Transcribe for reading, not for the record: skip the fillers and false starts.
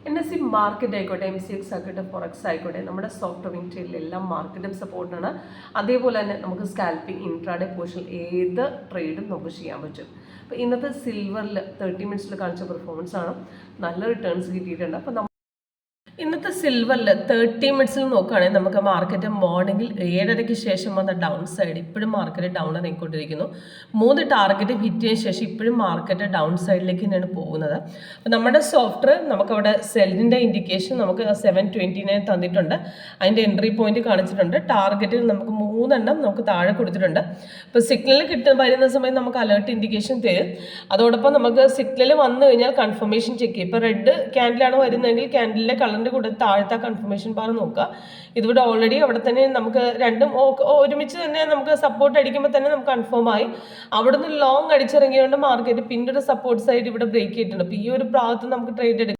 NSE market ആയിക്കോട്ടെ, MCX ആയിക്കോട്ടെ, forex ആയിക്കോട്ടെ, നമ്മുടെ സോഫ്റ്റ് വിങ് ട്രേഡിലെല്ലാം മാർക്കറ്റും സപ്പോർട്ടാണ്. അതേപോലെ തന്നെ നമുക്ക് സ്കാൽപ്പിംഗ് ഇൻട്രാഡേ പോർഷൻ ഏത് ട്രേഡും നമുക്ക് ചെയ്യാൻ പറ്റും. അപ്പോൾ ഇന്നത്തെ സിൽവറിൽ 30 മിനിറ്റ്സിൽ കാണിച്ച പെർഫോമൻസ് ആണ്, നല്ല റിട്ടേൺസ് കിട്ടിയിട്ടുണ്ട്. അപ്പോൾ ഇന്നത്തെ സിൽവറിൽ 30 മിനിറ്റ്സിൽ നോക്കുകയാണെങ്കിൽ നമുക്ക് മാർക്കറ്റ് മോർണിംഗിൽ 7:30 ശേഷം വന്ന ഡൗൺ സൈഡ് ഇപ്പോഴും മാർക്കറ്റ് ഡൗൺ ആയിക്കൊണ്ടിരിക്കുന്നു. 3 ടാർഗറ്റ് ഹിറ്റ് ചെയ്തതിന് ശേഷം ഇപ്പോഴും മാർക്കറ്റ് ഡൗൺ സൈഡിലേക്ക് തന്നെയാണ് പോകുന്നത്. അപ്പോൾ നമ്മുടെ സോഫ്റ്റ്വെയർ നമുക്കവിടെ സെല്ലിൻ്റെ ഇൻഡിക്കേഷൻ നമുക്ക് 729 തന്നിട്ടുണ്ട്. അതിൻ്റെ എൻട്രി പോയിന്റ് കാണിച്ചിട്ടുണ്ട്. ടാർഗറ്റിൽ നമുക്ക് 3 എണ്ണം നമുക്ക് താഴെ കൊടുത്തിട്ടുണ്ട്. ഇപ്പോൾ സിഗ്നൽ വരുന്ന സമയം നമുക്ക് അലേർട്ട് ഇൻഡിക്കേഷൻ തരും. അതോടൊപ്പം നമുക്ക് സിഗ്നൽ വന്നു കഴിഞ്ഞാൽ കൺഫർമേഷൻ ചെക്ക് ചെയ്യും. ഇപ്പോൾ റെഡ് ക്യാൻഡിലാണ് വരുന്നതെങ്കിൽ ക്യാൻഡിലിൻ്റെ കളറിൻ്റെ കൂടെ താഴത്തെ കൺഫർമേഷൻ ബാർ നോക്കുക. ഇതിവിടെ ഓൾറെഡി അവിടെ തന്നെ നമുക്ക് രണ്ടും ഒരുമിച്ച് തന്നെ നമുക്ക് സപ്പോർട്ട് അടിക്കുമ്പോൾ തന്നെ നമുക്ക് കൺഫേം ആയി. അവിടുന്ന് ലോങ് അടിച്ചിറങ്ങിയതുകൊണ്ട് മാർക്കറ്റ് പിന്നീട് സപ്പോർട്ട് സൈഡ് ഇവിടെ ബ്രേക്ക് ചെയ്തിട്ടുണ്ട്. അപ്പോൾ ഈ ഒരു ഭാഗത്ത് നമുക്ക് ട്രേഡ് എടുക്കാം.